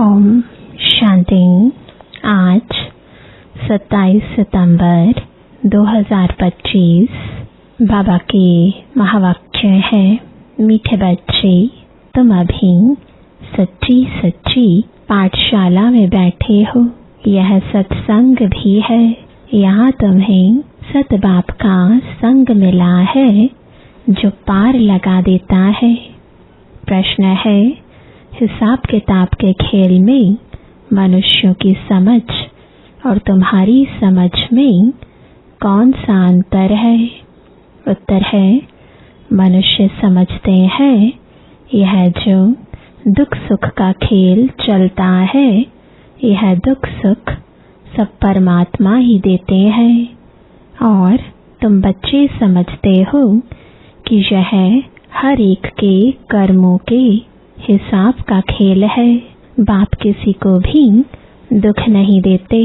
ओम शांति। आज 27 सितंबर 2025 बाबा के महावाक्य है, मीठे बच्चे, तुम अभी सच्ची सच्ची पाठशाला में बैठे हो। यह सत्संग भी है। यहाँ तुम्हें सत बाप का संग मिला है जो पार लगा देता है। प्रश्न है, हिसाब किताब के खेल में मनुष्यों की समझ और तुम्हारी समझ में कौन सा अंतर है? उत्तर है, मनुष्य समझते हैं यह जो दुख सुख का खेल चलता है, यह दुख सुख सब परमात्मा ही देते हैं, और तुम बच्चे समझते हो कि यह हर एक के कर्मों के हिसाब का खेल है। बाप किसी को भी दुख नहीं देते,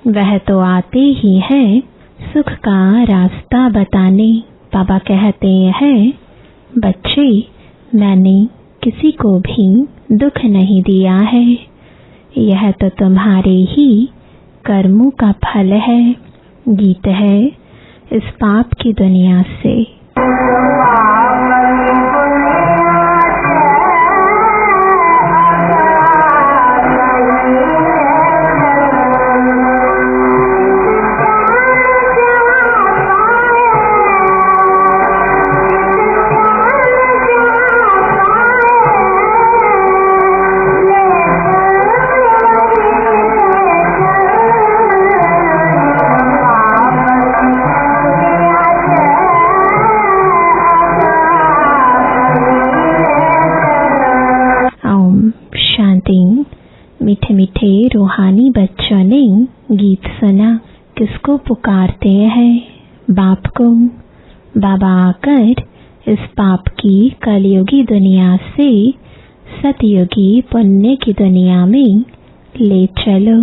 वह तो आते ही हैं सुख का रास्ता बताने। बाबा कहते हैं, बच्चे, मैंने किसी को भी दुख नहीं दिया है, यह तो तुम्हारे ही कर्मों का फल है। गीत है, इस पाप की दुनिया से मीठे मीठे रूहानी बच्चों ने गीत सुना। किसको पुकारते हैं? बाप को। बाबा आकर इस पाप की कलयुगी दुनिया से सतयुगी पुण्य की दुनिया में ले चलो।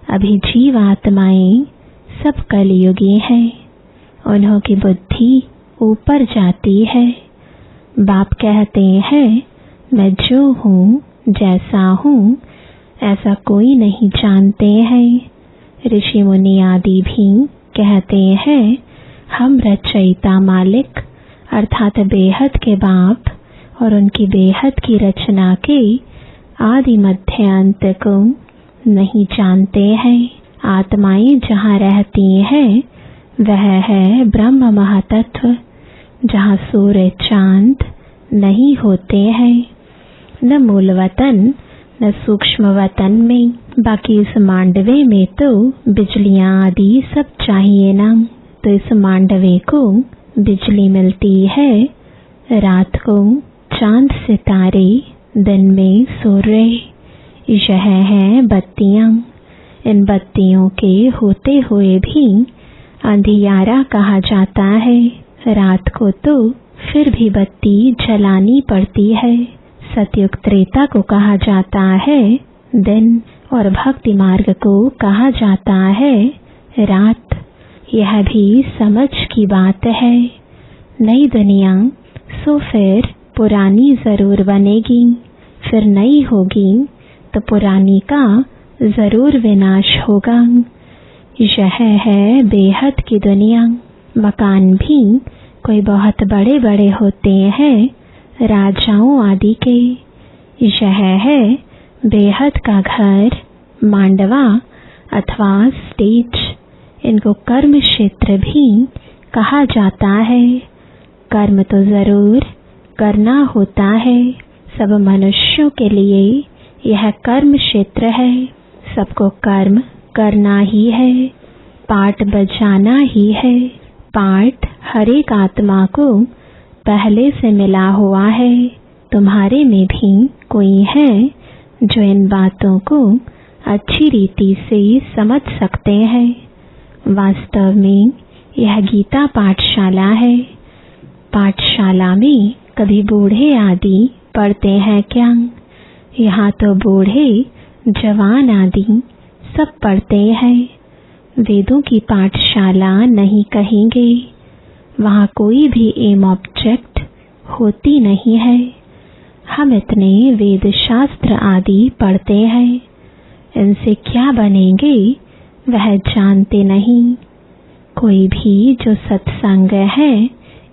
अभी जीव आत्माएं सब कलयुगी हैं, उन्हों की बुद्धि ऊपर जाती है। बाप कहते हैं, मैं जो हूँ, जैसा हूँ, ऐसा कोई नहीं जानते हैं। ऋषि मुनि आदि भी कहते हैं, हम रचयिता मालिक अर्थात बेहद के बाप और उनकी बेहद की रचना के आदि मध्य अंत को नहीं जानते हैं। आत्माएं जहाँ रहती हैं वह है ब्रह्म महातत्व, जहाँ सूर्य चांद नहीं होते हैं, न मूल वतन न सूक्ष्म वतन में। बाकी इस मांडवे में तो बिजलियां आदि सब चाहिए ना, तो इस मांडवे को बिजली मिलती है, रात को चांद सितारे, दिन में सूर्य। यह है बत्तियां। इन बत्तियों के होते हुए भी अंधियारा कहा जाता है। रात को तो फिर भी बत्ती जलानी पड़ती है। सतयुग त्रेता को कहा जाता है दिन, और भक्ति मार्ग को कहा जाता है रात। यह भी समझ की बात है। नई दुनिया सो फिर पुरानी जरूर बनेगी, फिर नई होगी तो पुरानी का जरूर विनाश होगा। यह है बेहद की दुनिया। मकान भी कोई बहुत बड़े बड़े होते हैं, राजाओं आदि के। यह है बेहद का घर, मांडवा अथवा स्टेज। इनको कर्म क्षेत्र भी कहा जाता है। कर्म तो जरूर करना होता है। सब मनुष्यों के लिए यह कर्म क्षेत्र है। सबको कर्म करना ही है, पाठ बजाना ही है। पाठ हर एक आत्मा को पहले से मिला हुआ है। तुम्हारे में भी कोई है जो इन बातों को अच्छी रीति से समझ सकते हैं। वास्तव में यह गीता पाठशाला है। पाठशाला में कभी बूढ़े आदि पढ़ते हैं क्या? यहाँ तो बूढ़े जवान आदि सब पढ़ते हैं। वेदों की पाठशाला नहीं कहेंगे। वहाँ कोई भी एम ऑब्जेक्ट होती नहीं है। हम इतने वेद शास्त्र आदि पढ़ते हैं, इनसे क्या बनेंगे वह जानते नहीं। कोई भी जो सत्संग है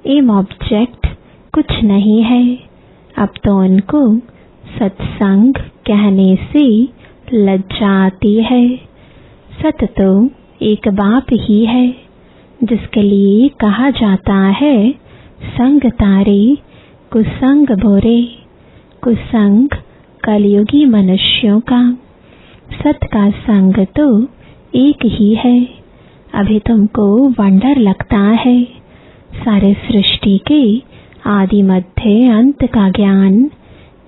एम ऑब्जेक्ट कुछ नहीं है। अब तो उनको सत्संग कहने से लज्जा आती है। सत तो एक बाप ही है, जिसके लिए कहा जाता है संग तारे कुसंग बोरे। कुसंग कलयुगी मनुष्यों का, सत का संग तो एक ही है। अभी तुमको वंडर लगता है, सारे सृष्टि के आदि मध्य अंत का ज्ञान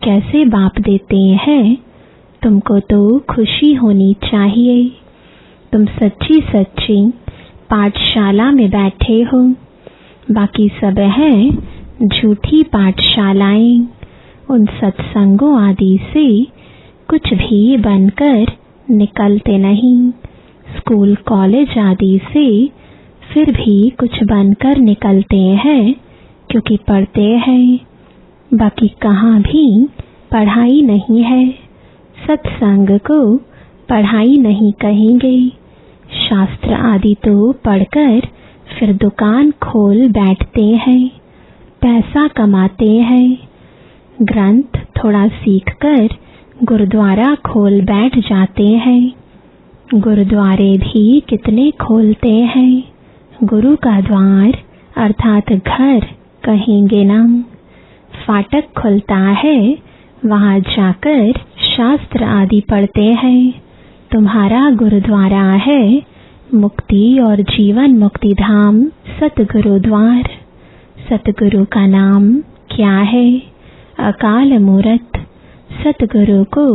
कैसे बाप देते हैं। तुमको तो खुशी होनी चाहिए, तुम सच्ची सच्ची पाठशाला में बैठे हो। बाकी सब है झूठी पाठशालाएं। उन सत्संगों आदि से कुछ भी बनकर निकलते नहीं। स्कूल कॉलेज आदि से फिर भी कुछ बनकर निकलते हैं, क्योंकि पढ़ते हैं। बाकी कहाँ भी पढ़ाई नहीं है। सत्संग को पढ़ाई नहीं कहेंगे। शास्त्र आदि तो पढ़कर फिर दुकान खोल बैठते हैं, पैसा कमाते हैं। ग्रंथ थोड़ा सीखकर गुरुद्वारा खोल बैठ जाते हैं। गुरुद्वारे भी कितने खोलते हैं। गुरु का द्वार अर्थात घर कहेंगे ना। फाटक खुलता है, वहां जाकर शास्त्र आदि पढ़ते हैं। तुम्हारा गुरुद्वारा है मुक्ति और जीवन मुक्ति धाम सतगुरु द्वार। सतगुरु का नाम क्या है? अकाल मूरत। सतगुरु को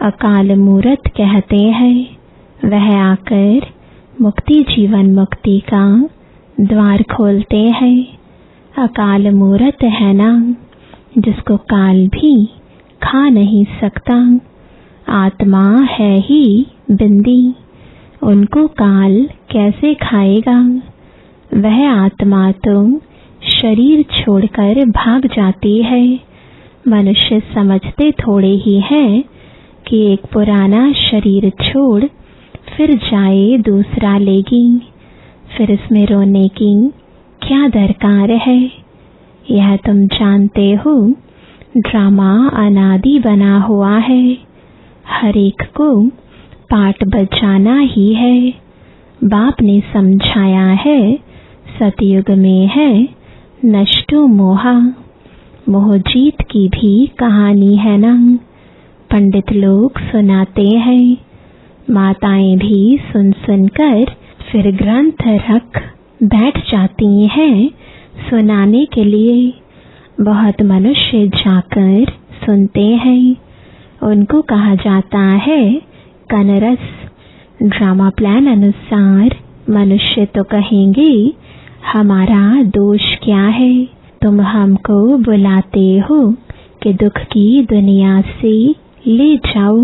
अकाल मूरत कहते हैं। वह आकर मुक्ति जीवन मुक्ति का द्वार खोलते हैं। अकाल मूरत है ना, जिसको काल भी खा नहीं सकता। आत्मा है ही बिंदी, उनको काल कैसे खाएगा। वह आत्मा तो शरीर छोड़कर भाग जाती है। मनुष्य समझते थोड़े ही हैं कि एक पुराना शरीर छोड़ फिर जाए दूसरा लेगी। फिर इसमें रोने की क्या दरकार है। यह तुम जानते हो, ड्रामा अनादि बना हुआ है। हर एक को पाठ बजाना ही है। बाप ने समझाया है, सतयुग में है नष्टो मोहा। मोहजीत की भी कहानी है ना। पंडित लोग सुनाते हैं, माताएं भी सुन सुनकर फिर ग्रंथ रख बैठ जाती हैं सुनाने के लिए। बहुत मनुष्य जाकर सुनते हैं, उनको कहा जाता है कनरस। ड्रामा प्लान अनुसार मनुष्य तो कहेंगे हमारा दोष क्या है, तुम हमको बुलाते हो कि दुख की दुनिया से ले जाओ।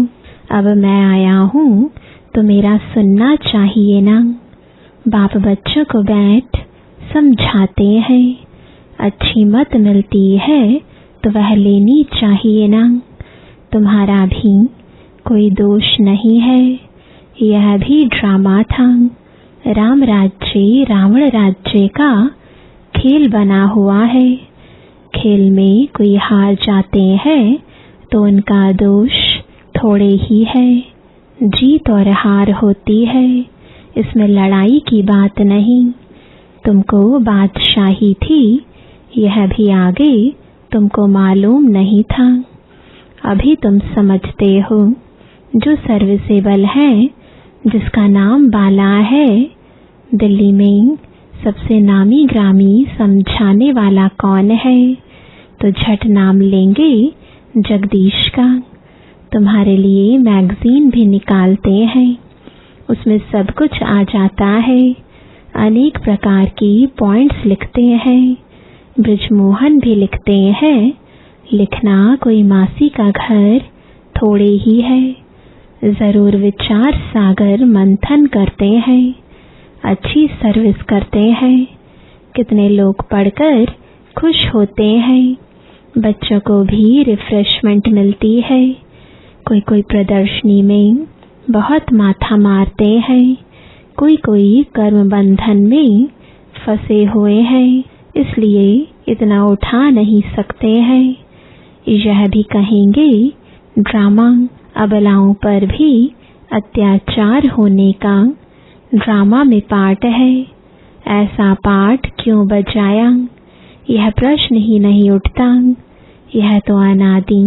अब मैं आया हूँ तो मेरा सुनना चाहिए ना। बाप बच्चों को बैठ समझाते हैं, अच्छी मत मिलती है तो वह लेनी चाहिए ना। तुम्हारा भी कोई दोष नहीं है। यह भी ड्रामा था। राम राज्य रावण राज्य का खेल बना हुआ है। खेल में कोई हार जाते हैं तो उनका दोष थोड़े ही है। जीत और हार होती है, इसमें लड़ाई की बात नहीं। तुमको बादशाही थी, यह भी आगे तुमको मालूम नहीं था। अभी तुम समझते हो। जो सर्विसेबल है, जिसका नाम बाला है। दिल्ली में सबसे नामी ग्रामी समझाने वाला कौन है? तो झट नाम लेंगे जगदीश का। तुम्हारे लिए मैगजीन भी निकालते हैं, उसमें सब कुछ आ जाता है। अनेक प्रकार की पॉइंट्स लिखते हैं। ब्रिजमोहन भी लिखते हैं। लिखना कोई मासी का घर थोड़े ही है। जरूर विचार सागर मंथन करते हैं, अच्छी सर्विस करते हैं। कितने लोग पढ़कर खुश होते हैं। बच्चों को भी रिफ्रेशमेंट मिलती है। कोई कोई प्रदर्शनी में बहुत माथा मारते हैं, कोई कोई कर्म बंधन में फंसे हुए हैं, इसलिए इतना उठा नहीं सकते हैं। यह भी कहेंगे ड्रामा, अबलाओं पर भी अत्याचार होने का ड्रामा में पार्ट है। ऐसा पाठ क्यों बजाया? यह प्रश्न ही नहीं उठता। यह तो अनादि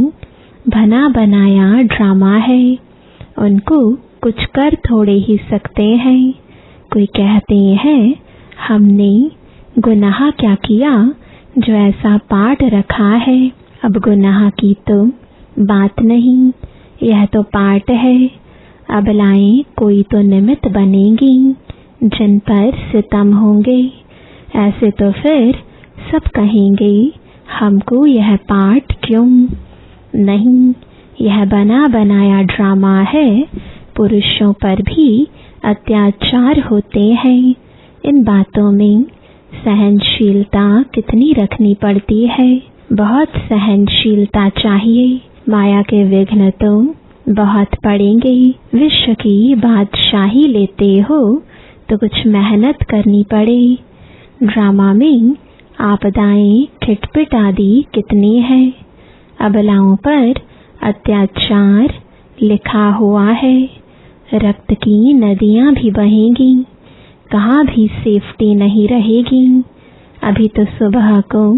बना बनाया ड्रामा है। उनको कुछ कर थोड़े ही सकते हैं। कोई कहते हैं हमने गुनाह क्या किया जो ऐसा पाठ रखा है। अब गुनाह की तो बात नहीं, यह तो पाठ है। अबलाएं कोई तो निमित्त बनेंगी जिन पर सितम होंगे। ऐसे तो फिर सब कहेंगे हमको यह पाठ क्यों? नहीं, यह बना बनाया ड्रामा है। पुरुषों पर भी अत्याचार होते हैं। इन बातों में सहनशीलता कितनी रखनी पड़ती है। बहुत सहनशीलता चाहिए। माया के विघ्न तो बहुत पड़ेंगे। विश्व की बादशाही लेते हो तो कुछ मेहनत करनी पड़े। ड्रामा में आपदाएं खिटपिट आदि कितनी है। अबलाओं पर अत्याचार लिखा हुआ है। रक्त की नदियां भी बहेंगी, कहाँ भी सेफ्टी नहीं रहेगी। अभी तो सुबह को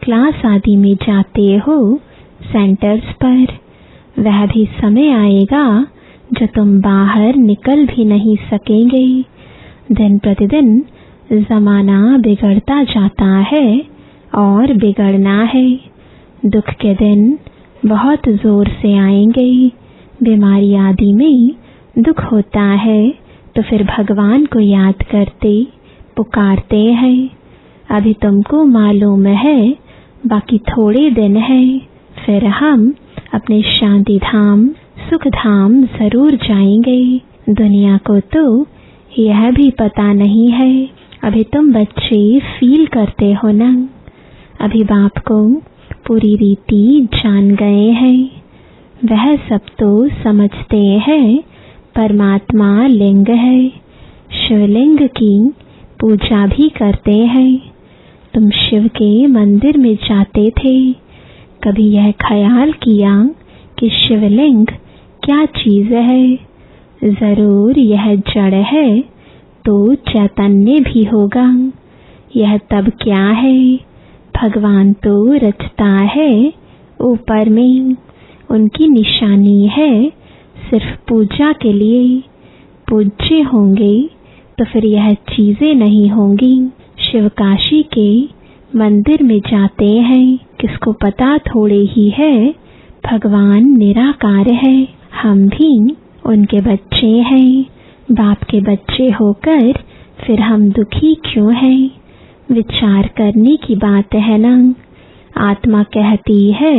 क्लास आदि में जाते हो सेंटर्स पर, वह भी समय आएगा जो तुम बाहर निकल भी नहीं सकेंगे। दिन प्रतिदिन जमाना बिगड़ता जाता है और बिगड़ना है। दुख के दिन बहुत जोर से आएंगे। बीमारी आदि में दुख होता है तो फिर भगवान को याद करते पुकारते हैं। अभी तुमको मालूम है बाकी थोड़े दिन है, फिर हम अपने शांति धाम सुख धाम जरूर जाएंगे। दुनिया को तो यह भी पता नहीं है। अभी तुम बच्चे फील करते हो ना। अभी बाप को पूरी रीति जान गए हैं। वह सब तो समझते हैं परमात्मा लिंग है। शिवलिंग की पूजा भी करते हैं। तुम शिव के मंदिर में जाते थे, कभी यह ख्याल किया कि शिवलिंग क्या चीज है? जरूर यह जड़ है तो चैतन्य भी होगा। यह तब क्या है? भगवान तो रचता है ऊपर में, उनकी निशानी है सिर्फ पूजा के लिए। पूज्य होंगे तो फिर यह चीजें नहीं होंगी। शिवकाशी के मंदिर में जाते हैं, किसको पता थोड़े ही है भगवान निराकार है। हम भी उनके बच्चे हैं। बाप के बच्चे होकर फिर हम दुखी क्यों हैं? विचार करने की बात है ना। आत्मा कहती है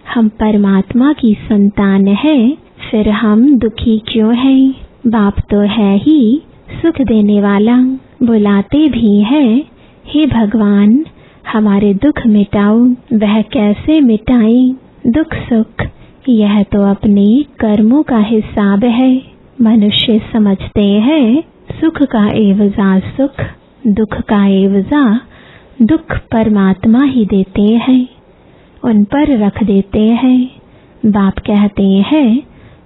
हम परमात्मा की संतान है, फिर हम दुखी क्यों हैं? बाप तो है ही सुख देने वाला। बुलाते भी हैं हे भगवान हमारे दुख मिटाओ। वह कैसे मिटाए दुख सुख? यह तो अपने कर्मों का हिसाब है। मनुष्य समझते हैं सुख का एवजा सुख, दुख का एवजा दुख परमात्मा ही देते हैं, उन पर रख देते हैं। बाप कहते हैं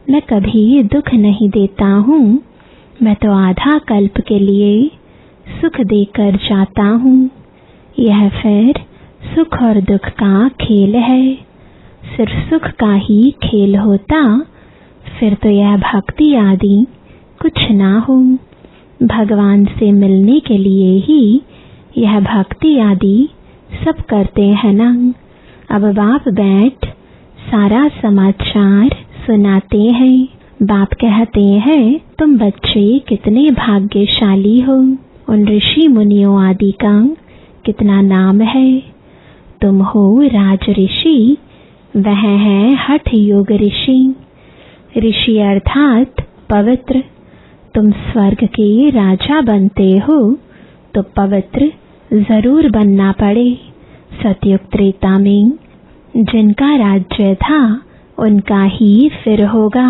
मैं कभी दुख नहीं देता हूँ, मैं तो आधा कल्प के लिए सुख देकर जाता हूँ। यह फिर सुख और दुख का खेल है। सिर्फ सुख का ही खेल होता फिर तो यह भक्ति आदि कुछ ना हो। भगवान से मिलने के लिए ही यह भक्ति आदि सब करते हैं ना। अब बाप बैठ सारा समाचार सुनाते हैं। बाप कहते हैं तुम बच्चे कितने भाग्यशाली हो। उन ऋषि मुनियों आदि का कितना नाम है। तुम हो राज ऋषि, वह है हठ योग ऋषि। ऋषि अर्थात पवित्र। तुम स्वर्ग के राजा बनते हो तो पवित्र जरूर बनना पड़े। सतयुग त्रेता में जिनका राज्य था उनका ही फिर होगा,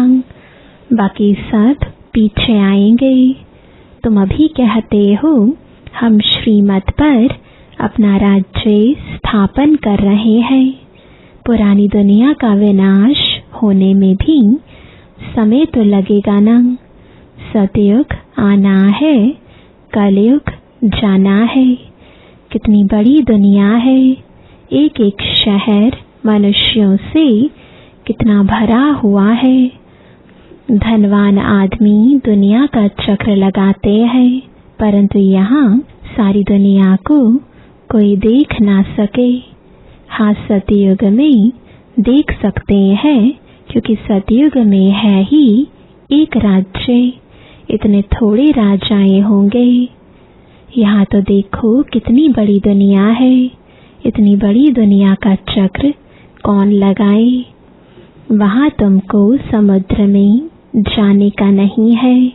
बाकी सब पीछे आएंगे। तुम अभी कहते हो हम श्रीमत पर अपना राज्य स्थापन कर रहे हैं। पुरानी दुनिया का विनाश होने में भी समय तो लगेगा ना। सतयुग आना है, कलयुग जाना है। कितनी बड़ी दुनिया है, एक एक शहर मनुष्यों से कितना भरा हुआ है। धनवान आदमी दुनिया का चक्र लगाते हैं, परंतु यहाँ सारी दुनिया को कोई देख ना सके। हाँ, सतयुग में देख सकते हैं, क्योंकि सतयुग में है ही एक राज्य। इतने थोड़े राजाएं होंगे। यहाँ तो देखो कितनी बड़ी दुनिया है। इतनी बड़ी दुनिया का चक्र कौन लगाए। वहाँ तुमको समुद्र में जाने का नहीं है।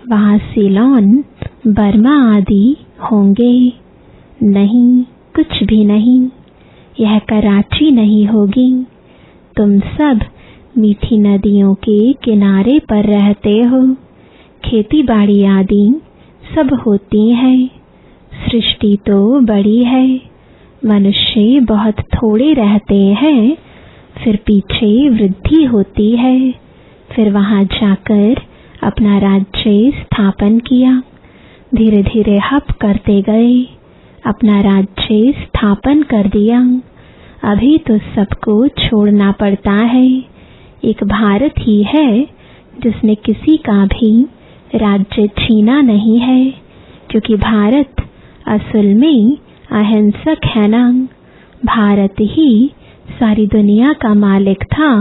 वहाँ सीलोन, बर्मा आदि होंगे नहीं, कुछ भी नहीं। यह कराची नहीं होगी। तुम सब मीठी नदियों के किनारे पर रहते हो। खेती बाड़ी आदि सब होती है। सृष्टि तो बड़ी है। मनुष्य बहुत थोड़े रहते हैं, फिर पीछे वृद्धि होती है। फिर वहां जाकर अपना राज्य स्थापन किया। धीरे धीरे हप करते गए, अपना राज्य स्थापन कर दिया। अभी तो सबको छोड़ना पड़ता है। एक भारत ही है जिसने किसी का भी राज्य छीना नहीं है, क्योंकि भारत असल में अहिंसक है ना। भारत ही सारी दुनिया का मालिक था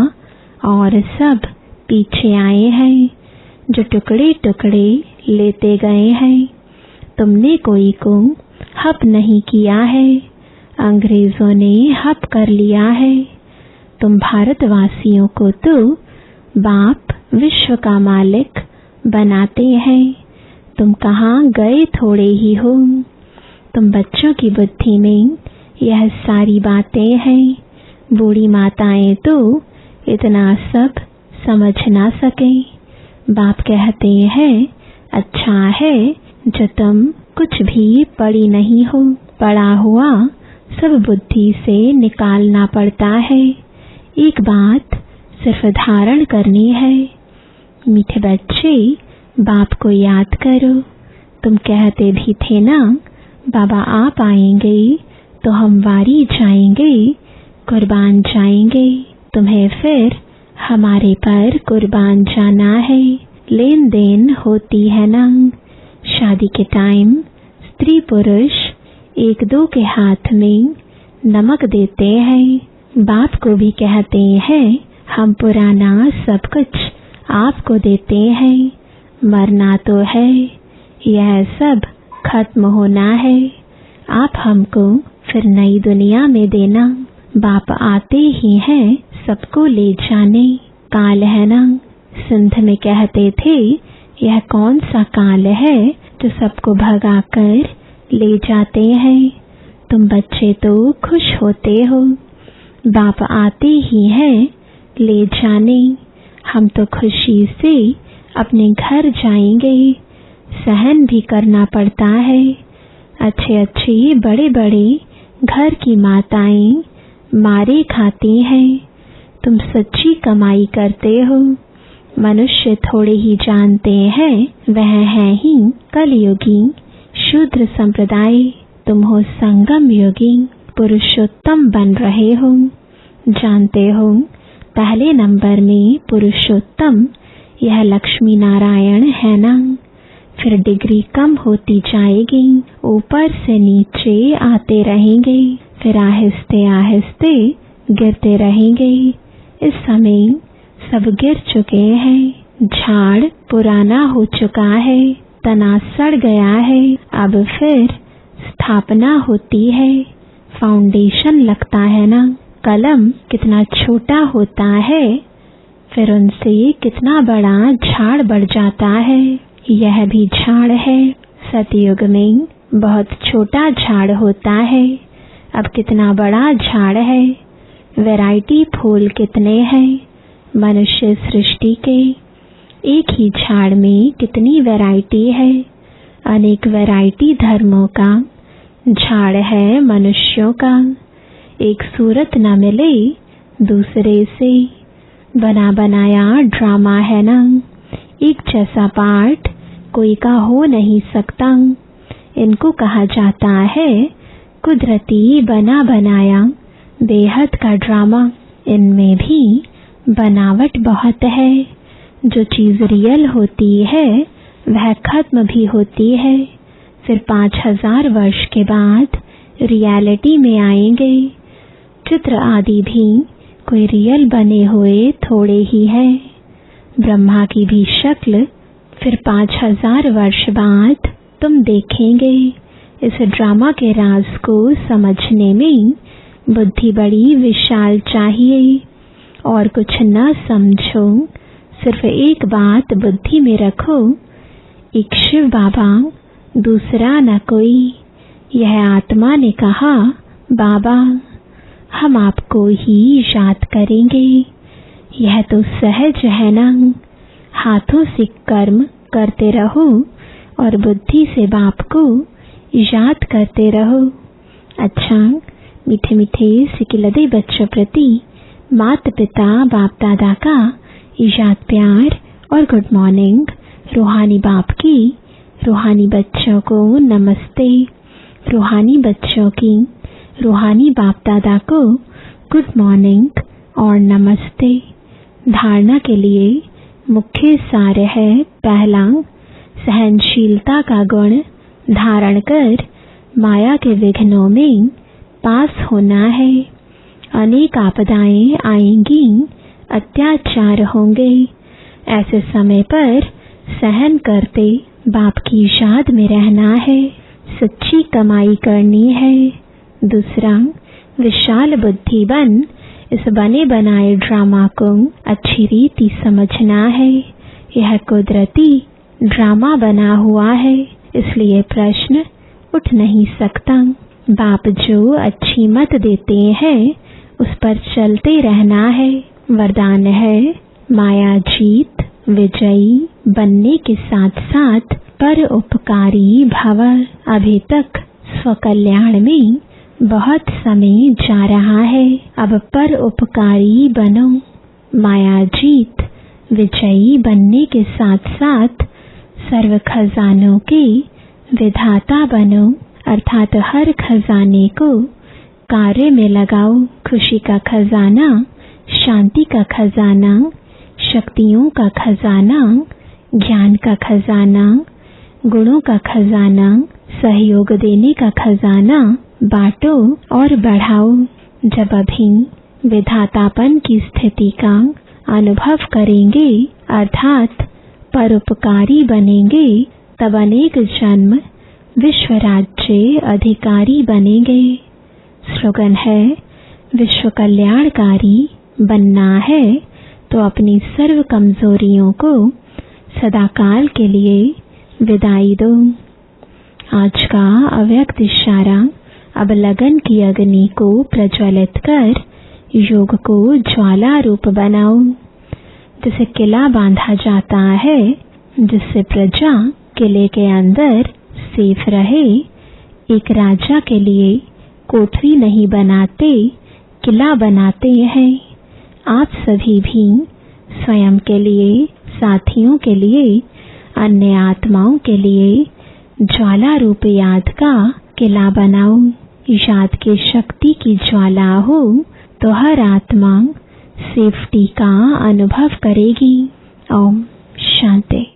और सब पीछे आए हैं, जो टुकड़े टुकड़े लेते गए हैं। तुमने कोई को हप नहीं किया है, अंग्रेजों ने हप कर लिया है। तुम भारतवासियों को तो बाप विश्व का मालिक बनाते हैं। तुम कहाँ गए थोड़े ही हो। तुम बच्चों की बुद्धि में यह सारी बातें हैं। बूढ़ी माताएं तो इतना सब समझ ना सके। बाप कहते हैं, अच्छा है जो तुम कुछ भी पढ़ी नहीं हो। पढ़ा हुआ सब बुद्धि से निकालना पड़ता है। एक बात सिर्फ धारण करनी है। मीठे बच्चे, बाप को याद करो। तुम कहते भी थे ना, बाबा आप आएंगे तो हम वारी जाएंगे, कुर्बान जाएंगे। तुम्हें फिर हमारे पर कुर्बान जाना है। लेन देन होती है ना। शादी के टाइम स्त्री पुरुष एक दो के हाथ में नमक देते हैं। बाप को भी कहते हैं, हम पुराना सब कुछ आपको देते हैं। मरना तो है, यह सब खत्म होना है। आप हमको फिर नई दुनिया में देना। बाप आते ही हैं सबको ले जाने। काल है ना। सिंध में कहते थे, यह कौन सा काल है जो सबको भगाकर ले जाते हैं। तुम बच्चे तो खुश होते हो। बाप आते ही हैं ले जाने। हम तो खुशी से अपने घर जाएंगे। सहन भी करना पड़ता है। अच्छे अच्छे बड़े बड़े घर की माताएं मारे खाती हैं। तुम सच्ची कमाई करते हो। मनुष्य थोड़े ही जानते हैं, वह है ही कलयुगी शूद्र संप्रदाय। तुम हो संगम योगी, पुरुषोत्तम बन रहे हो। जानते हो, पहले नंबर में पुरुषोत्तम यह लक्ष्मी नारायण है ना। फिर डिग्री कम होती जाएगी, ऊपर से नीचे आते रहेंगे, फिर आहिस्ते आहिस्ते गिरते रहेंगे। इस समय सब गिर चुके हैं। झाड़ पुराना हो चुका है, तना सड़ गया है। अब फिर स्थापना होती है, फाउंडेशन लगता है ना। कलम कितना छोटा होता है, फिर उनसे कितना बड़ा झाड़ बढ़ जाता है। यह भी झाड़ है। सतयुग में बहुत छोटा झाड़ होता है, अब कितना बड़ा झाड़ है। वैरायटी फूल कितने हैं मनुष्य सृष्टि के। एक ही झाड़ में कितनी वैरायटी है। अनेक वैरायटी धर्मों का झाड़ है मनुष्यों का। एक सूरत न मिले दूसरे से, बना बनाया ड्रामा है ना। एक जैसा पार्ट कोई का हो नहीं सकता। इनको कहा जाता है कुदरती बना बनाया बेहद का ड्रामा। इनमें भी बनावट बहुत है। जो चीज रियल होती है वह खत्म भी होती है। फिर 5000 वर्ष के बाद रियलिटी में आएंगे। चित्र आदि भी कोई रियल बने हुए थोड़े ही है। ब्रह्मा की भी शक्ल फिर 5000 वर्ष बाद तुम देखेंगे। इस ड्रामा के राज को समझने में बुद्धि बड़ी विशाल चाहिए। और कुछ न समझो, सिर्फ एक बात बुद्धि में रखो, एक शिव बाबा, दूसरा न कोई। यह आत्मा ने कहा, बाबा हम आपको ही याद करेंगे। यह तो सहज है ना। हाथों से कर्म करते रहो और बुद्धि से बाप को याद करते रहो। अच्छा, मीठे मीठे सिकिलदे बच्चों प्रति माता पिता बाप दादा का याद प्यार और गुड मॉर्निंग। रूहानी बाप की रूहानी बच्चों को नमस्ते। रूहानी बच्चों की रूहानी बाप दादा को गुड मॉर्निंग और नमस्ते। धारणा के लिए मुख्य सार है, पहला, सहनशीलता का गुण धारण कर माया के विघ्नों में पास होना है। अनेक आपदाएं आएंगी, अत्याचार होंगे। ऐसे समय पर सहन करते बाप की याद में रहना है। सच्ची कमाई करनी है। दूसरा, विशाल बुद्धि बन इस बने बनाए ड्रामा को अच्छी रीति समझना है। यह कुदरती ड्रामा बना हुआ है, इसलिए प्रश्न उठ नहीं सकता। बाप जो अच्छी मत देते हैं उस पर चलते रहना है। वरदान है माया जीत विजयी बनने के साथ साथ पर उपकारी भव। अभी तक स्वकल्याण में बहुत समय जा रहा है, अब पर उपकारी बनो। माया जीत विजयी बनने के साथ साथ सर्व खजानों के विधाता बनो, अर्थात हर खजाने को कार्य में लगाओ। खुशी का खजाना, शांति का खजाना, शक्तियों का खजाना, ज्ञान का खजाना, गुणों का खजाना, सहयोग देने का खजाना बांटो और बढ़ाओ। जब अभी विधातापन की स्थिति का अनुभव करेंगे, अर्थात परोपकारी बनेंगे, तब अनेक जन्म विश्व राज्य अधिकारी बनेंगे। स्लोगन है, विश्व कल्याणकारी बनना है तो अपनी सर्व कमजोरियों को सदाकाल के लिए विदाई दो। आज का अव्यक्त इशारा, अब लगन की अग्नि को प्रज्वलित कर योग को ज्वाला रूप बनाओ। जिसे किला बांधा जाता है, जिससे प्रजा किले के अंदर सेफ रहे। एक राजा के लिए कोठरी नहीं बनाते, किला बनाते हैं। आप सभी भी स्वयं के लिए, साथियों के लिए, अन्य आत्माओं के लिए ज्वाला रूप याद का किला बनाओ। याद की शक्ति की ज्वाला हो तो हर आत्मा सेफ्टी का अनुभव करेगी। ओम शांति।